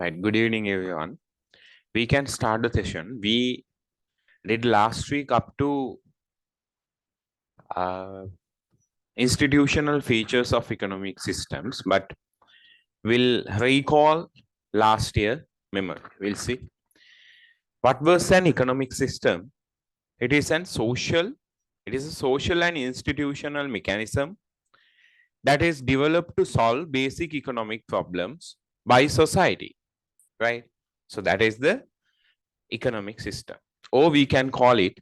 Right. Good evening, everyone. We can start the session. We did last week up to uh, institutional features of economic systems, but we'll recall last year memory. We'll see what was an economic system. It is an social. It is a social and institutional mechanism that is developed to solve basic economic problems by society. Right. So that is the economic system, or we can call it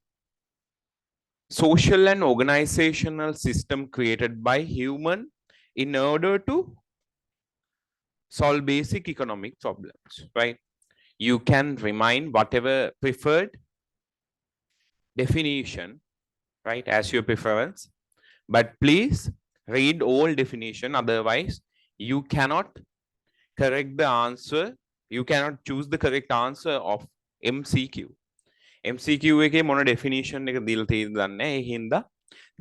social and organizational system created by human in order to solve basic economic problems, right? You can remind whatever preferred definition, right, as your preference, but please read all definition, otherwise you cannot correct the answer, you cannot choose the correct answer of MCQ. MCQ එකේ මොන definition එක දීලා තියෙනද දන්නේ නැහැ. ඒ හින්දා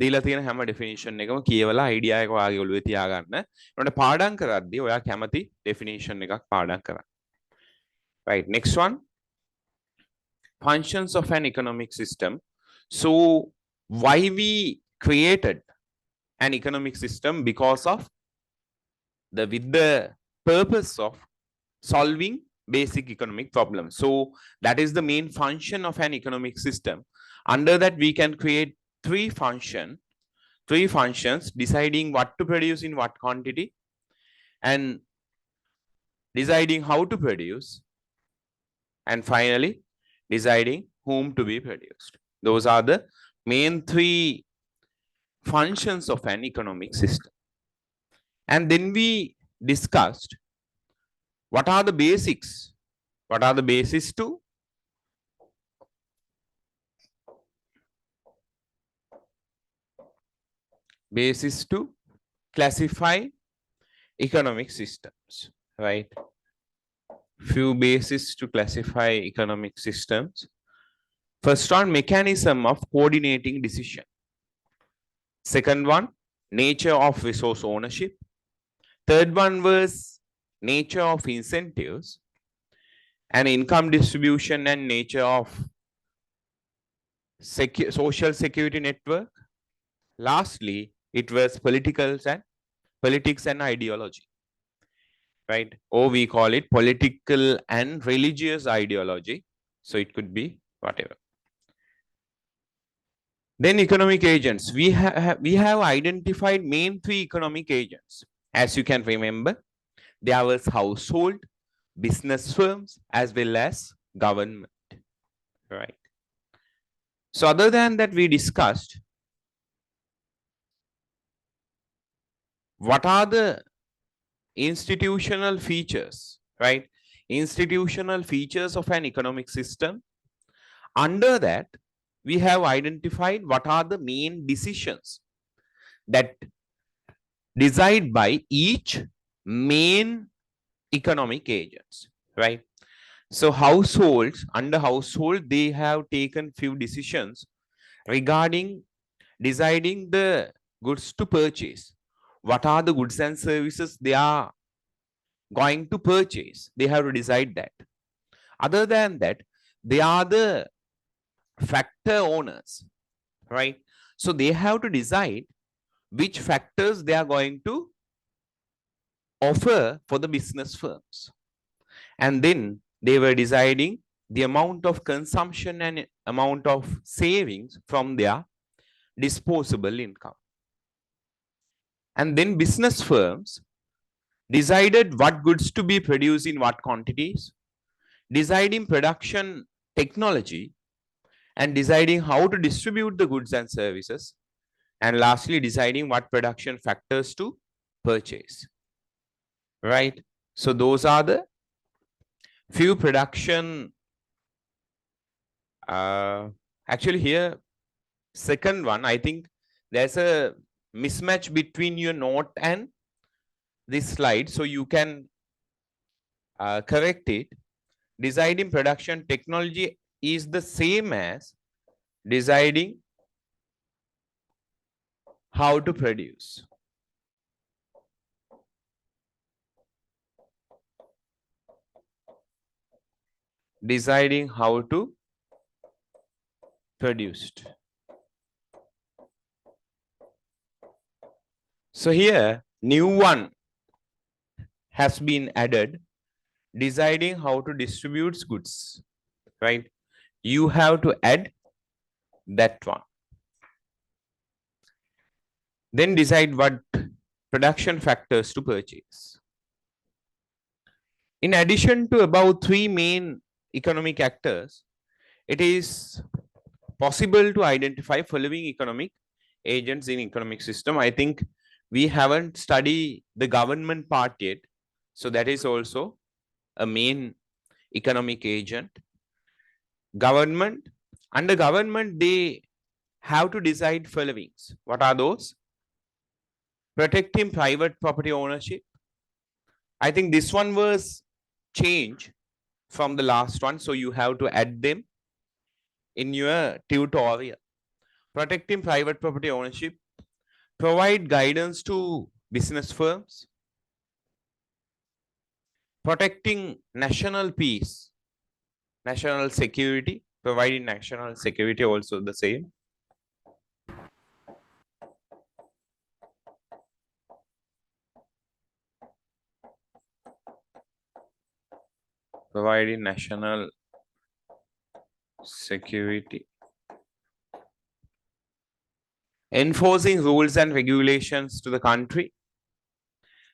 දීලා තියෙන හැම definition එකම කියවලා idea එක වාගේ ඔළුවේ තියාගන්න. ඊට පාඩම් කරද්දී ඔයා කැමති definition එකක් පාඩම් කරන්න. Right, next one. Functions of an economic system. So why we created an economic system? Because of with the purpose of solving basic economic problems. So that is the main function of an economic system. Under that, we can create three functions, deciding what to produce in what quantity and deciding how to produce, and finally deciding whom to be produced. Those are the main three functions of an economic system. And then we discussed what are the basics, what are the basis to classify economic systems, right? Few bases to classify economic systems. First one, mechanism of coordinating decision. Second one, nature of resource ownership. Third one was nature of incentives and income distribution and nature of social security network. Lastly, it was politics and ideology, right? Or we call it political and religious ideology. So it could be whatever. Then economic agents. We have identified main three economic agents. As you can remember, there was household, business firms, as well as government, right? So other than that, we discussed what are the institutional features, right? Institutional features of an economic system. Under that, we have identified what are the main decisions that decided by each main economic agents, right? So households, under household, they have taken few decisions regarding deciding the goods to purchase. What are the goods and services they are going to purchase? They have to decide that. Other than that, they are the factor owners, right? So they have to decide which factors they are going to offer for the business firms. And then they were deciding the amount of consumption and amount of savings from their disposable income. And then business firms decided what goods to be produced in what quantities, deciding production technology, and deciding how to distribute the goods and services, and lastly deciding what production factors to purchase, right? So those are the few production. Actually here, second one, I think there's a mismatch between your note and this slide, so you can correct it. Deciding production technology is the same as deciding how to produce. deciding how to produce. So here, new one has been added, deciding how to distribute goods, right? You have to add that one. Then decide what production factors to purchase. In addition to about three main economic actors, it is possible to identify following economic agents in economic system. I think we haven't studied the government part yet. So that is also a main economic agent. Government, under government, they have to decide followings. What are those? Protecting private property ownership. I think this one was changed from the last one, so you have to add them in your tutorial. Protecting private property ownership, provide guidance to business firms, protecting national peace, national security, providing national security also the same. Providing national security. Enforcing rules and regulations to the country,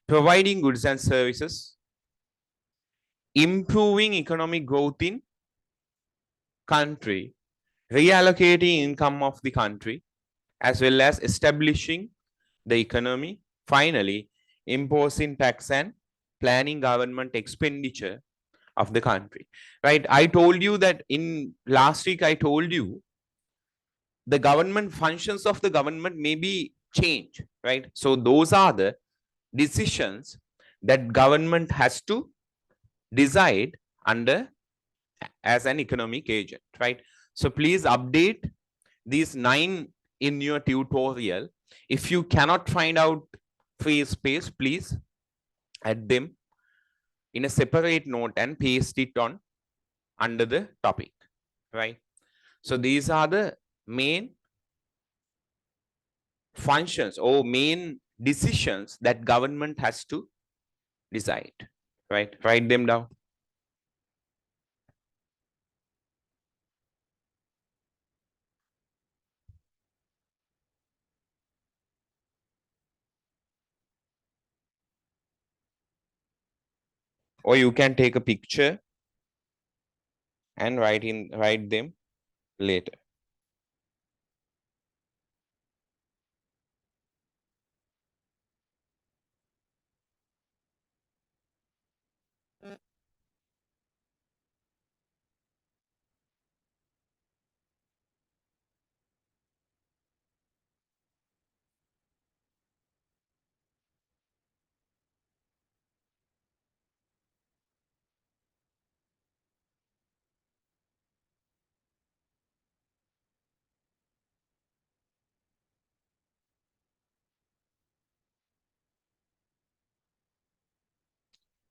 providing goods and services, improving economic growth in country, reallocating income of the country, as well as establishing the economy, finally, imposing tax and planning government expenditure of the country, right? I told you that in last week, I told you the government functions of the government may be changed, right? So those are the decisions that government has to decide under as an economic agent, right? So please update these 9 in your tutorial. If you cannot find out free space, please add them in a separate note and paste it on under the topic, right? So these are the main functions or main decisions that government has to decide, right? Write them down. Or you can take a picture and write them later.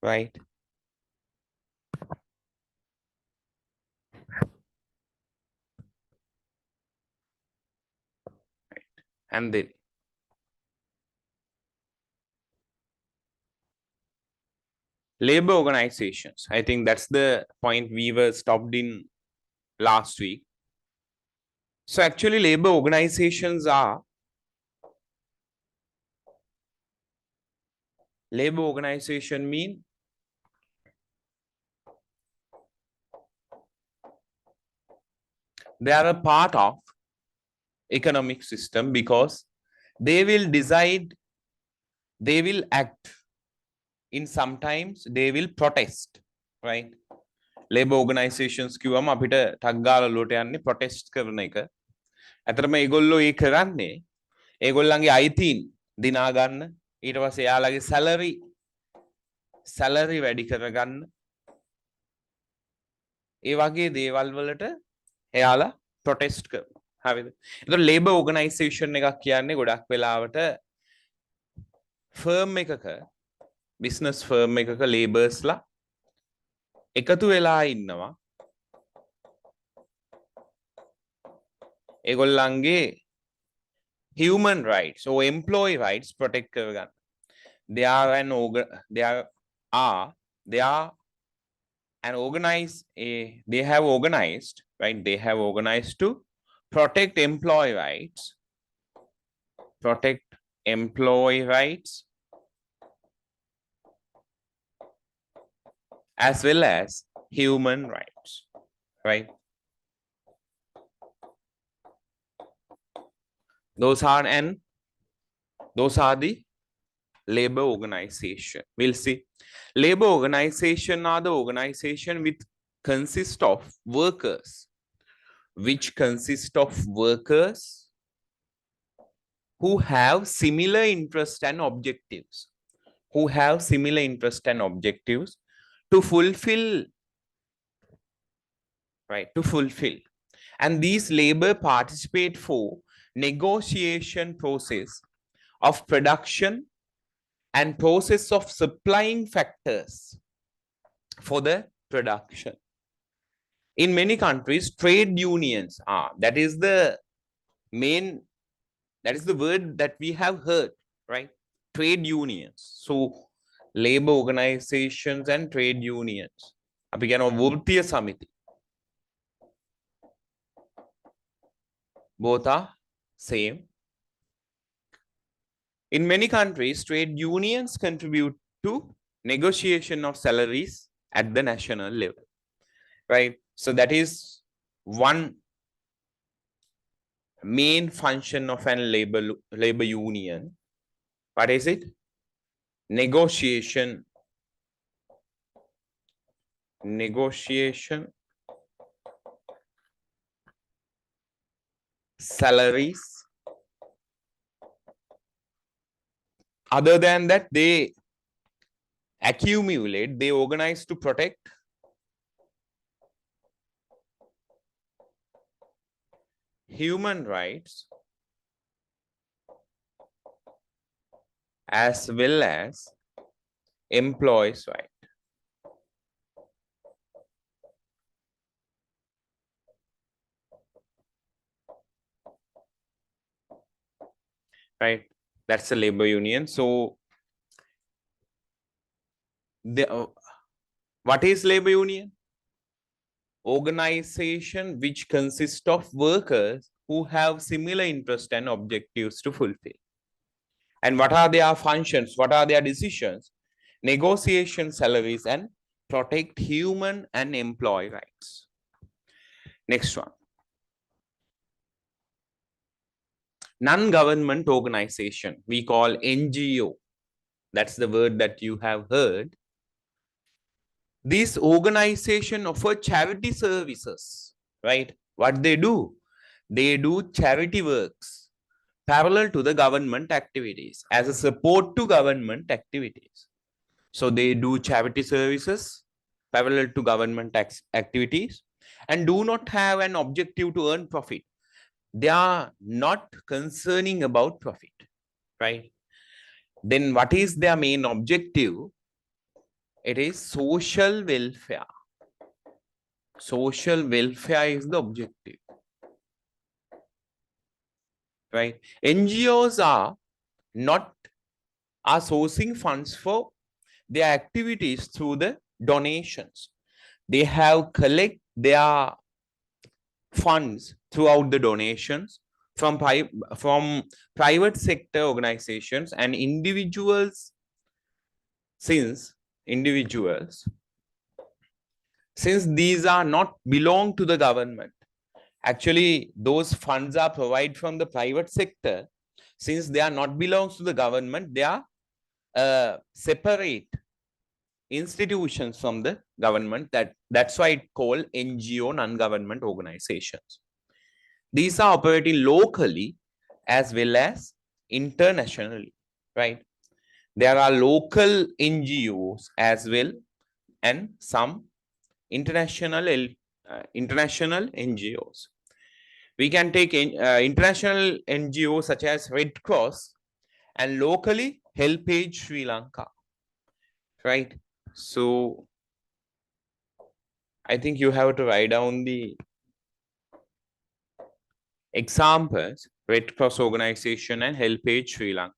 Right? And then labor organizations. I think that's the point we were stopped in last week. So actually labor organizations are labor organization mean they are a part of economic system because they will decide, they will act, in sometimes they will protest, right? Labor organizations කිව්වම අපිට ටක් ගාලා ලොට යන්නේ protest කරන එක. ඇත්තටම ඒගොල්ලෝ ඒ කරන්නේ ඒගොල්ලන්ගේ අයිතීන් දිනා ගන්න, ඊට පස්සේ එයාලගේ සැලරි වැඩි කරගන්න, ඒ වගේ දේවල් වලට එයාලා protest කරනවා. හරිද? ඒතකොට labor organization එකක් කියන්නේ ගොඩක් වෙලාවට firm එකක business firm එකක laborsලා එකතු වෙලා ඉන්නවා ඒගොල්ලන්ගේ human rights or employee rights protect කරගන්න. They are an organized they have organized, right? They have organized to protect employee rights, as well as human rights, right? Those are the labor organization. We'll see. Labor organization are the organization which consist of workers, who have similar interests and objectives, to fulfill, right? And these labor participate for negotiation process of production and process of supplying factors for the production. In many countries, trade unions are, that is the word that we have heard, right? Trade unions. So labor organizations and trade unions. අපි කියනවා වෘත්තීය සමිති. Both are same. In many countries, trade unions contribute to negotiation of salaries at the national level, right? So that is one main function of an labor union. What is it? Negotiation salaries. Other than that, they accumulate, they organize to protect human rights as well as employees' rights. Right? That's a labor union. So, what is labor union? Organization which consists of workers who have similar interests and objectives to fulfill. And what are their functions? What are their decisions? Negotiation salaries and protect human and employee rights. Next one. Non-government organization, we call NGO. That's the word that you have heard. This organization offer charity services, right? What they do? They do charity works parallel to the government activities, as a support to government activities. So they do charity services parallel to government activities and do not have an objective to earn profit. They are not concerning about profit, right? Then what is their main objective? It is social welfare. Social welfare is the objective, right? NGOs are sourcing funds for their activities through the donations. They have collect their funds throughout the donations from private sector organizations and individuals. Since these are not belong to the government, actually those funds are provided from the private sector. Since they are not belongs to the government, they are separate institutions from the government. That's why it's called NGO, non-government organizations. These are operating locally as well as internationally, right? There are local NGOs as well and some international NGOs. We can take international NGOs such as Red Cross and locally Helpage Sri Lanka, right? So I think you have to write down the Examples: Red Cross Organization and HelpAge Sri Lanka.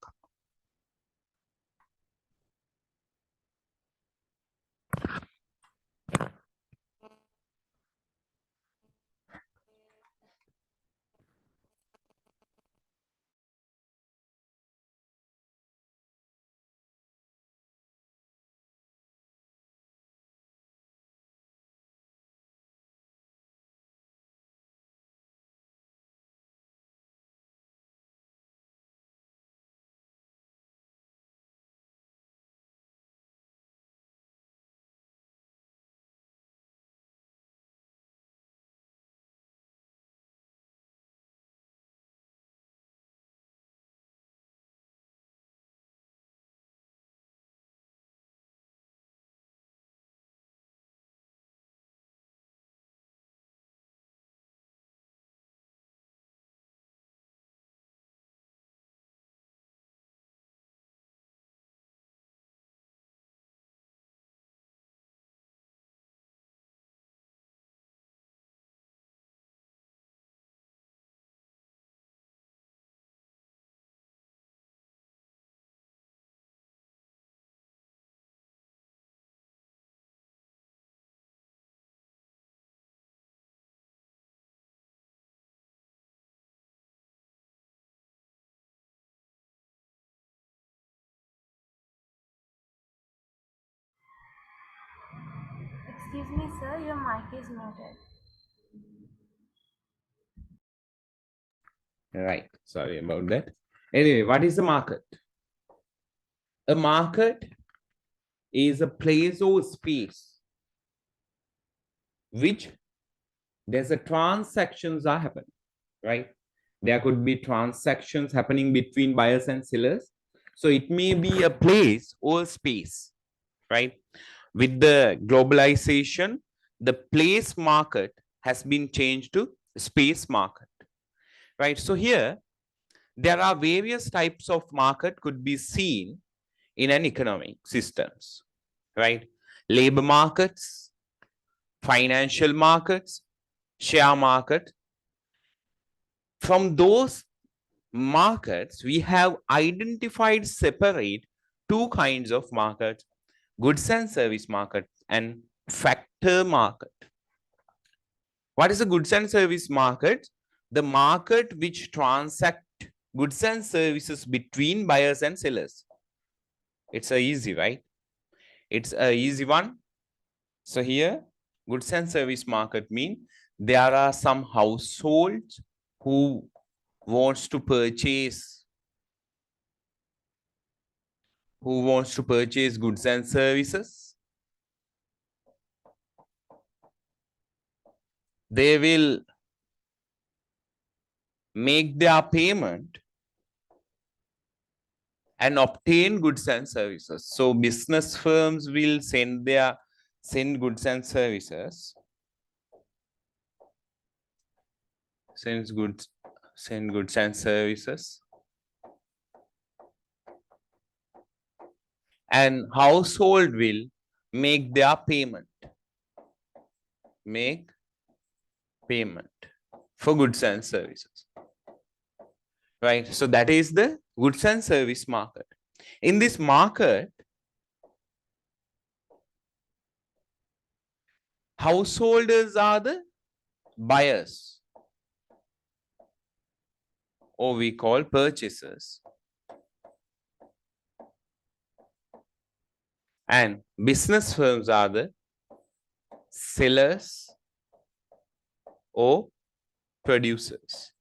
Excuse me, sir, your mic is muted. Right. Sorry about that. Anyway, what is the market? A market is a place or space which there's a transactions are happening, right? There could be transactions happening between buyers and sellers. So it may be a place or space, right? With the globalization, the place market has been changed to space market, right? So here there are various types of market could be seen in an economic systems, right? Labor markets, financial markets, share market. From those markets, we have identified separate two kinds of markets: goods and service market and factor market. What is a goods and service market? The market which transact goods and services between buyers and sellers. It's a easy, right? It's a easy one. So here, goods and service market mean there are some households who wants to purchase goods and services. They will make their payment and obtain goods and services. So business firms will send goods and services, send goods and services, and household will make their make payment for goods and services, right? So that is the goods and service market. In this market, householders are the buyers, or we call purchasers, and business firms are the sellers or producers,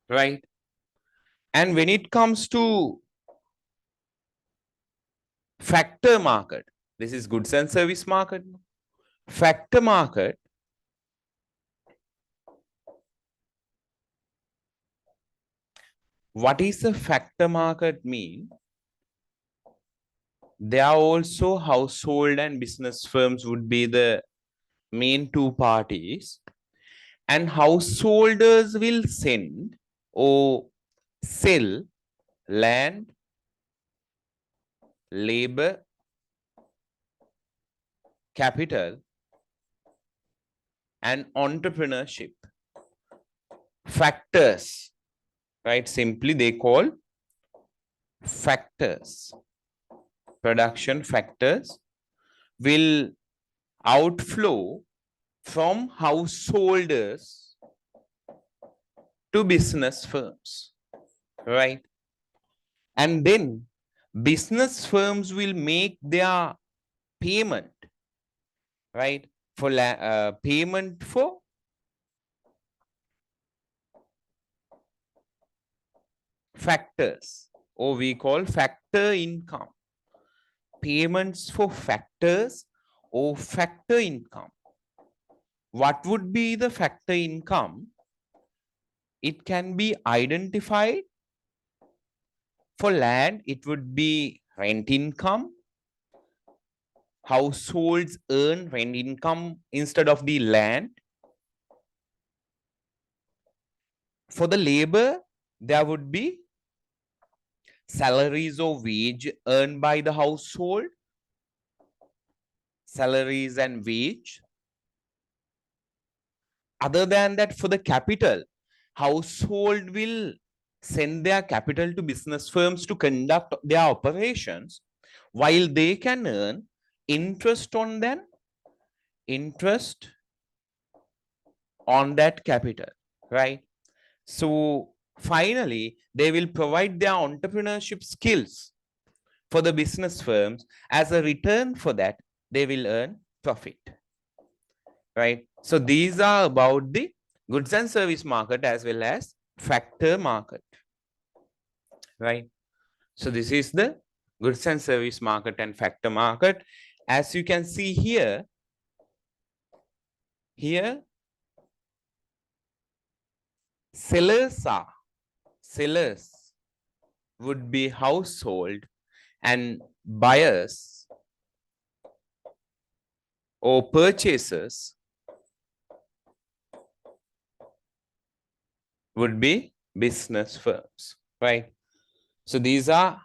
right? And when it comes to factor market, this is goods and service market. Factor market, what is the factor market mean? There are also household and business firms would be the main two parties, and householders will send or sell land, labor, capital, and entrepreneurship. Factors, right? Simply they call factors. Production factors will outflow from householders to business firms, right? And then business firms will make their payment, right? For payment for factors, or we call factor income. Payments for factors or factor income. What would be the factor income? It can be identified. For land, it would be rent income. Households earn rent income instead of the land. For the labor, there would be salaries or wage earned by the household. Salaries and wage. Other than that, for the capital, household will send their capital to business firms to conduct their operations, while they can earn interest on them, interest on that capital, right? So finally, they will provide their entrepreneurship skills for the business firms. As a return for that, they will earn profit, right? So these are about the goods and service market as well as factor market, right? So this is the goods and service market and factor market. As you can see here, sellers would be household, and buyers or purchasers would be business firms, right? So these are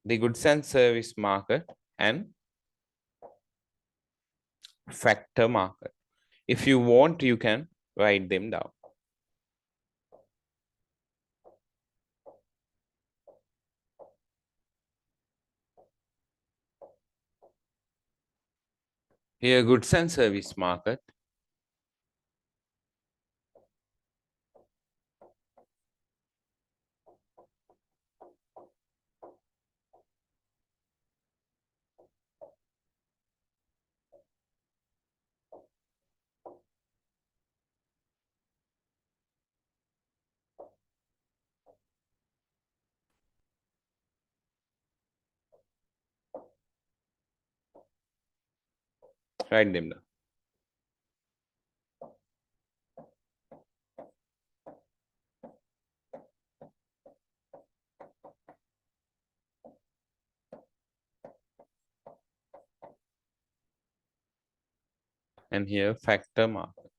the goods and service market and factor market. If you want, you can write them down. Here, goods and service market. Write them down. And here, factor market.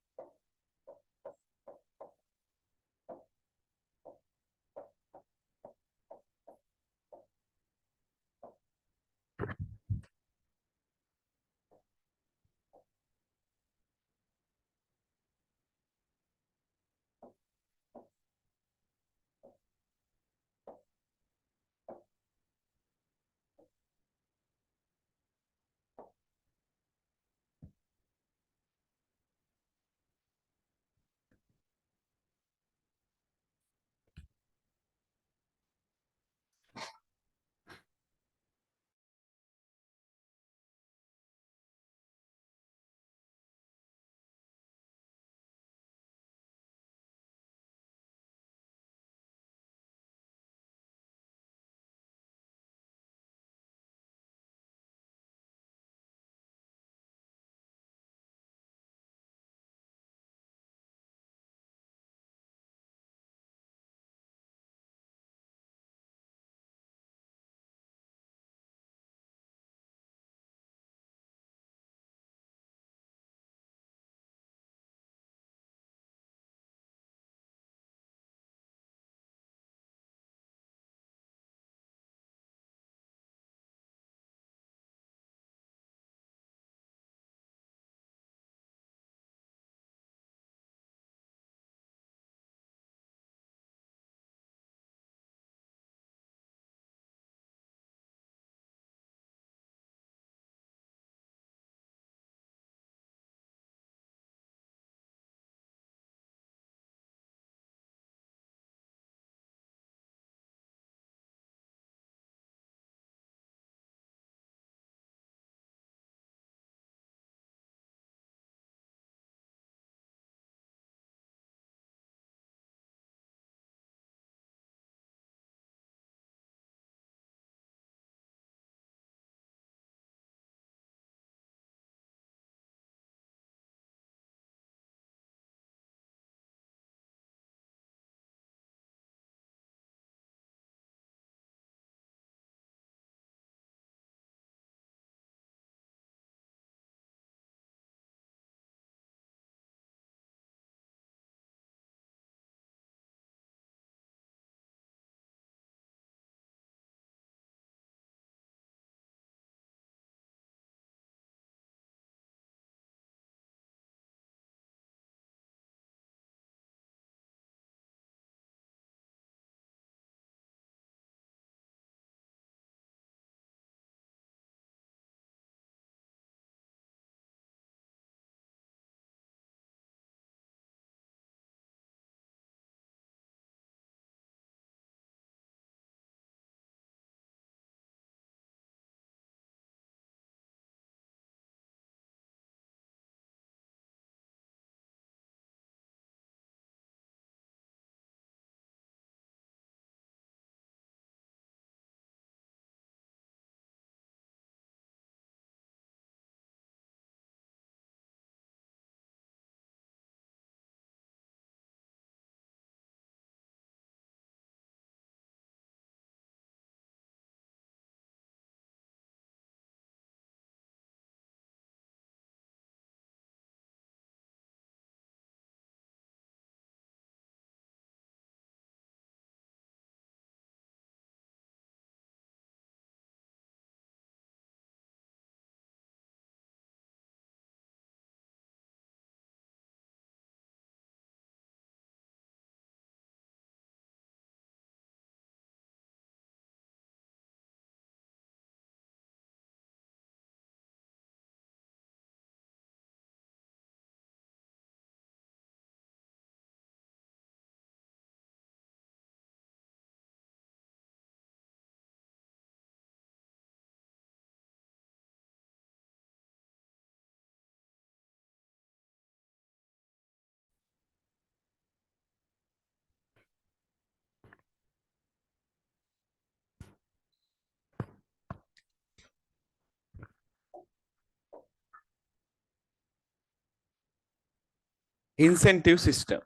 incentive system.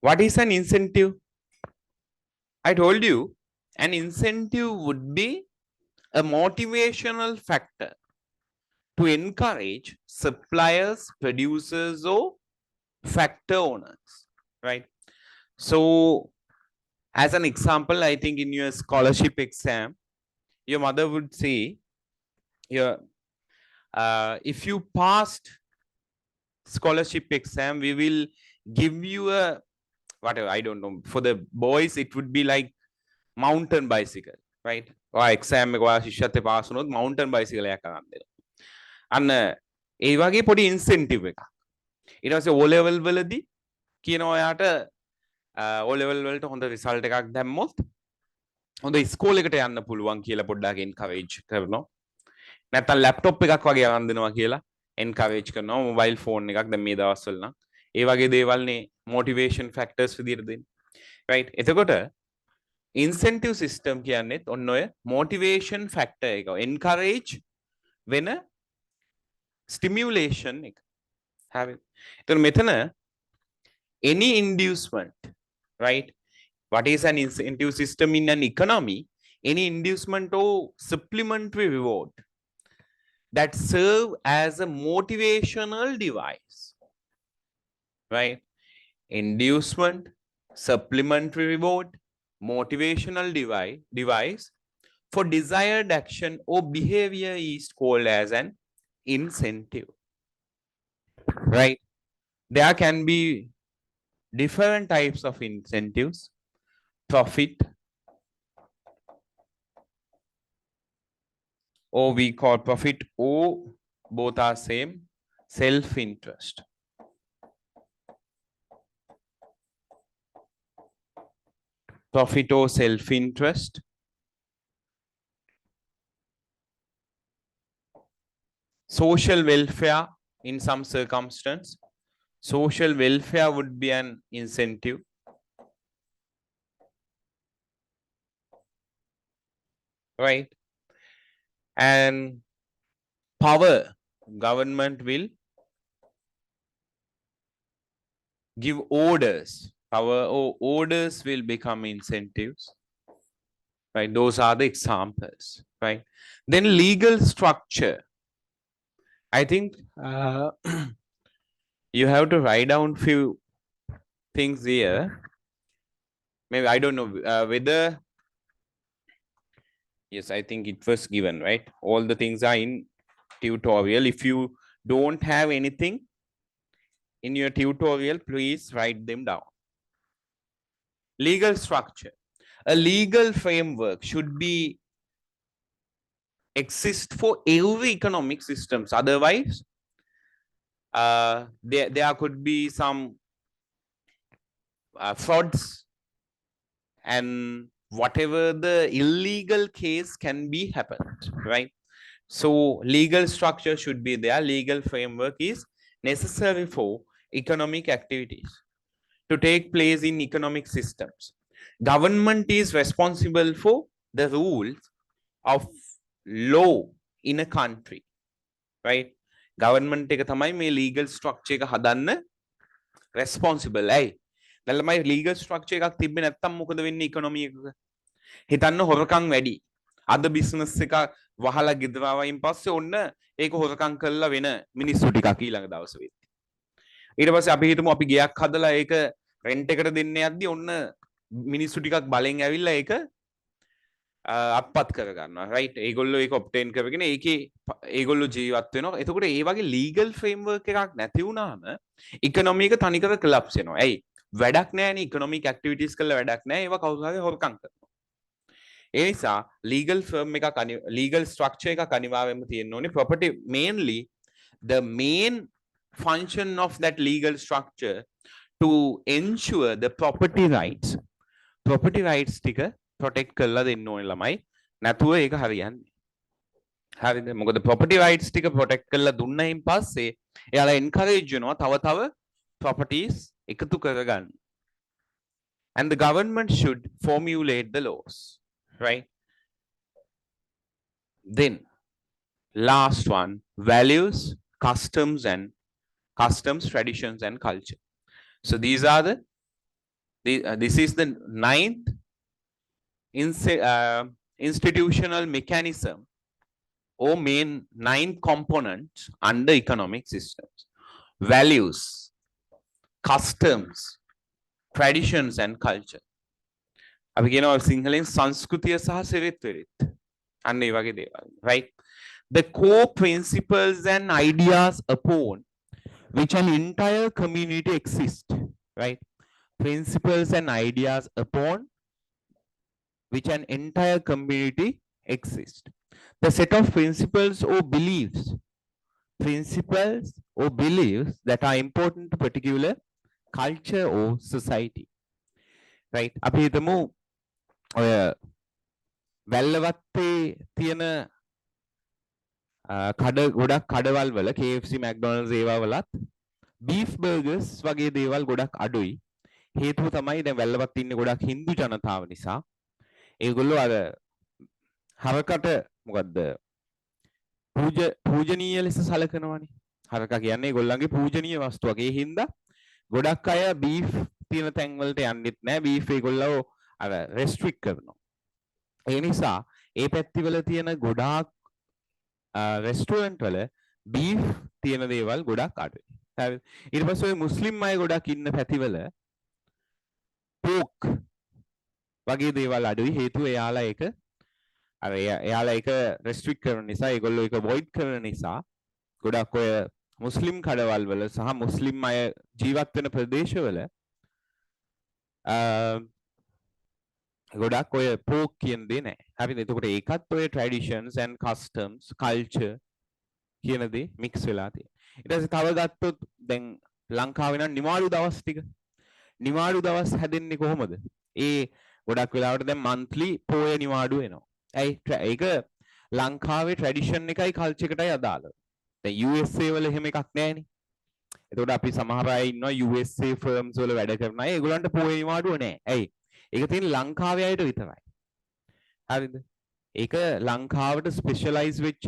What is an incentive? I told you an incentive would be a motivational factor to encourage suppliers, producers, or factor owners, right? So, as an example, I think in your scholarship exam, your mother would say, your, if you passed scholarship exam, we will give you a whatever, I don't know. For the boys, it would be like mountain bicycle, right? Or exam එක ඔයා ශිෂ්‍යත්වයේ pass වුණොත් mountain bicycle එකක් අරන් දෙනවා. අන්න ඒ වගේ පොඩි incentive එකක්. ඊට පස්සේ O level වලදී කියනවා ඔයාට O level වලට හොඳ result එකක් දැම්මොත් හොඳ ස්කෝල් එකට යන්න පුළුවන් කියලා පොඩ්ඩක් encourage කරනවා. නැත්නම් laptop එකක් වගේ අරන් දෙනවා කියලා encourage කරනවා. mobile phone එකක් දැන් මේ දවස්වල නම් ඒ වගේ දේවල්නේ motivation factors විදියට දෙන්නේ. right? එතකොට incentive system කියන්නේත් ඔන්න ඔය motivation factor එක encourage වෙන stimulation එක. හරි. එතකොට මෙතන any inducement, right? What is an incentive system in an economy? Any inducement or supplementary reward that serve as a motivational device, right? Inducement, supplementary reward, motivational device for desired action or behavior is called as an incentive, right? There can be different types of incentives: profit, or we call profit, or both are same, self-interest. Profit or self-interest. Social welfare in some circumstance. Social welfare would be an incentive. Right? And power, government will give orders. Power or orders will become incentives. Right? Those are the examples. Right? Then legal structure. I think you have to write down few things here. Maybe I don't know whether. Yes, I think it was given, right? All the things are in tutorial. If you don't have anything in your tutorial, please write them down. Legal structure. A legal framework should be exist for every economic systems. Otherwise, there could be some frauds and whatever the illegal case can be happened, right? So legal structure should be there. Legal framework is necessary for economic activities to take place in economic systems. Government is responsible for the rules of law in a country, right? Government එක තමයි මේ legal structure එක හදන්න responsible. ඇයි? දැන්ලමයි legal structure එකක් තිබ්බේ නැත්තම් මොකද වෙන්නේ economy එකක? හිතන්න හොරකම් වැඩි. අද business එක වහලා ගෙදරවයින් පස්සේ ඔන්න ඒක හොරකම් කරලා වෙන මිනිස්සු ටිකක් ඊළඟ දවස් වෙද්දී. ඊට පස්සේ අපි හිතමු අපි ගෙයක් හදලා ඒක rent එකට දෙන්න යද්දී ඔන්න මිනිස්සු ටිකක් බලෙන් ඇවිල්ලා ඒක අත්පත් කර ගන්නවා, right? ඒගොල්ලෝ ඒක obtain කරගෙන ඒකේ ඒගොල්ලෝ ජීවත් වෙනවා. එතකොට ඒ වගේ legal framework එකක් නැති වුණාම economy එක තනිකර collapse වෙනවා. ඇයි? වැඩක් නැහැනේ, economic activities කරලා වැඩක් නැහැ. ඒවා කවුරු හරි හොරකම් කරනවා. ඒ නිසා legal firm එකක් legal structure එකක් අනිවාර්යයෙන්ම තියෙන්න ඕනේ. Property, mainly the main function of that legal structure to ensure the property rights ටික protect කරලා දෙන්න ඕනේ ළමයි. නැතුව ඒක හරියන්නේ. හරිද? මොකද property rights ටික protect කරලා දුන්නයින් පස්සේ එයාලා encourage වෙනවා තව properties එකතු කරගන්න. And the government should formulate the laws, right? Then last one, values, customs and customs, traditions, and culture. So these are this is the ninth institutional mechanism or main nine components under economic systems: values, customs, traditions, and culture. අපි කියනවා සිංහලෙන් සංස්කෘතිය සහ සිරිත් විරිත්. අන්න ඒ වගේ දේවල්. Right? The core principles and ideas upon which an entire community exists. Right? Principles and ideas upon which an entire community exists. The set of principles or beliefs that are important to particular culture or society. Right? අපි හිතමු ඔය වැල්ලවත්තේ තියෙන කඩ ගොඩක් කඩවල් වල KFC McDonald's ඒවා වලත් beef burgers වගේ දේවල් ගොඩක් අඩුයි. හේතුව තමයි දැන් වැල්ලවත් ඉන්නේ ගොඩක් හින්දු ජනතාව නිසා. ඒගොල්ලෝ අර හරකට මොකද්ද පූජනීය ලෙස සලකනවානේ. හරකා කියන්නේ ඒගොල්ලන්ගේ පූජනීය වස්තුවක්. ඒ හින්දා ගොඩක් අය beef තියෙන තැන් වලට යන්නෙත් නැහැ. beef ඒගොල්ලෝ අර restrict කරනවා. ඒ නිසා ඒ පැතිවල තියෙන ගොඩාක් රෙස්ටෝරන්ට් වල beef තියෙන දේවල් ගොඩක් අඩුයි. හරිද? ඊට පස්සේ ඔය මුස්ලිම් අය ගොඩක් ඉන්න පැතිවල pork වගේ දේවල් අඩුයි. හේතුව එයාලා ඒක අර එයාලා ඒක රෙස්ට්‍රික්ට් කරන නිසා, ඒගොල්ලෝ ඒක වොයිඩ් කරන නිසා ගොඩක් ඔය මුස්ලිම් කඩවල් වල සහ මුස්ලිම් අය ජීවත් වෙන ප්‍රදේශවල ගොඩක් ඔය pork කියන දේ නැහැ. හරිද? එතකොට ඒකත් ඔය traditions and customs, culture කියන දේ mix වෙලා තියෙනවා. ඊට පස්සේ තව ගත්තොත් දැන් ලංකාවේ නම් නිවාඩු දවස් ටික. නිවාඩු දවස් හැදෙන්නේ කොහොමද? ඒ ගොඩක් වෙලාවට දැන් monthly පෝය නිවාඩු එනවා. ඇයි ඒක ලංකාවේ tradition එකයි culture එකටයි අදාළ. දැන් USA වල එහෙම එකක් නැහැනේ. එතකොට අපි සමහර අය ඉන්නවා USA firms වල වැඩ කරන අය. ඒගොල්ලන්ට පෝය නිවාඩුව නැහැ. ඇයි? ඒක තියෙන ලංකාවේ අයට විතරයි. හරිද? ඒක ලංකාවට ස්පෙෂලායිස් වෙච්ච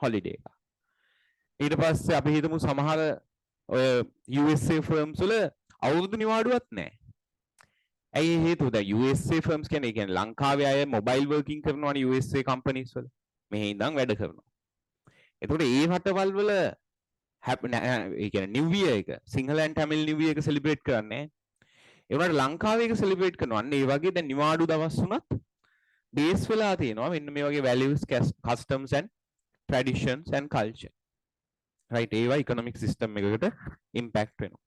හොලිඩේ එකක්. ඊට පස්සේ අපි හිතමු සමහර ඔය USA firms වල අවුරුදු නිවාඩුවක් නැහැ. ඇයි හේතුව? දැන් USA firms කියන්නේ ලංකාවේ අය මොබයිල් වර්කින් කරනවානේ USA companies වල. මෙහි ඉඳන් වැඩ කරනවා. එතකොට ඒ රටවල් වල ඒ කියන්නේ නිව් ඉයර් එක Sinhala and tamil New year එක සෙලිබ්‍රේට් කරන්නේ නැහැ. ඒ වුණාට ලංකාවේ එක සෙලිබ්‍රේට් කරනවා. අන්න ඒ වගේ දැන් නිවාඩු දවස් උනත් බේස් වෙලා තියෙනවා මෙන්න මේ වගේ values, customs and traditions and culture. Right? ඒවා economic system එකකට impact වෙනවා.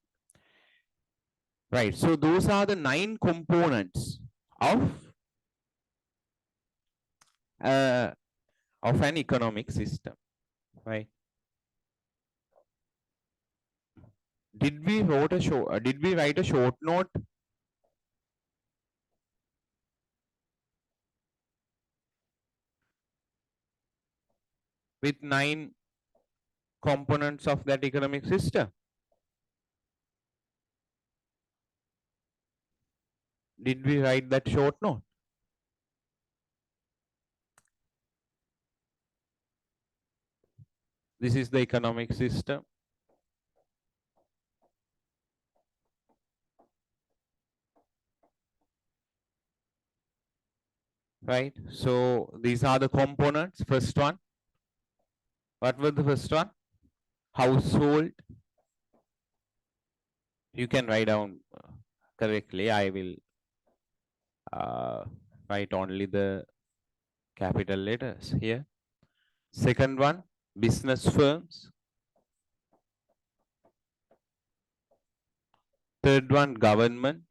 Right? So those are the 9 components of an economic system. Right? Did we write a short note with 9 components of that economic system? Did we write that short note? This is the economic system. Right? So these are the components. First one. What was the first one? Household. You can write down correctly. I will write only the capital letters here. Second one, business firms. Third one, government.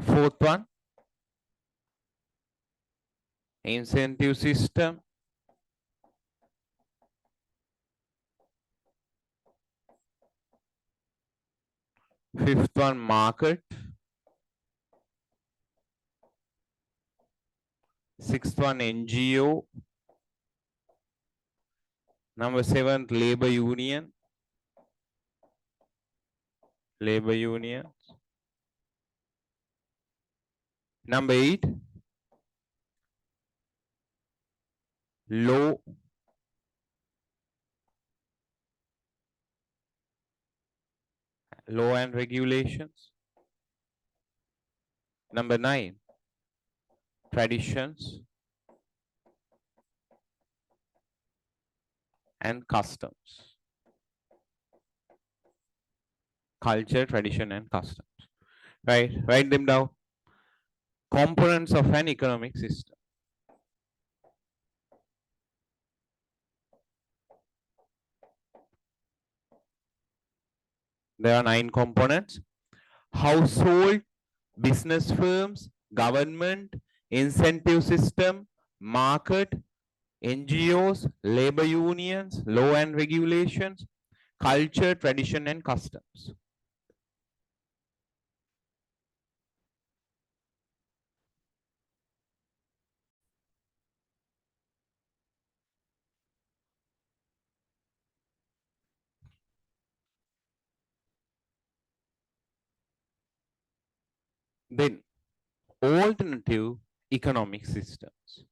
Fourth one, incentive system. Fifth one, market. Sixth one, NGO. Number 7, labor union. Labor unions. Number 8, law and regulations. Number 9, traditions and customs. Culture, tradition, and customs. Right? Write them down. Components of an economic system. There are 9 components. Household, business firms, government, incentive system, market, NGOs, labor unions, law and regulations, culture, tradition, and customs. Then, alternative economic systems.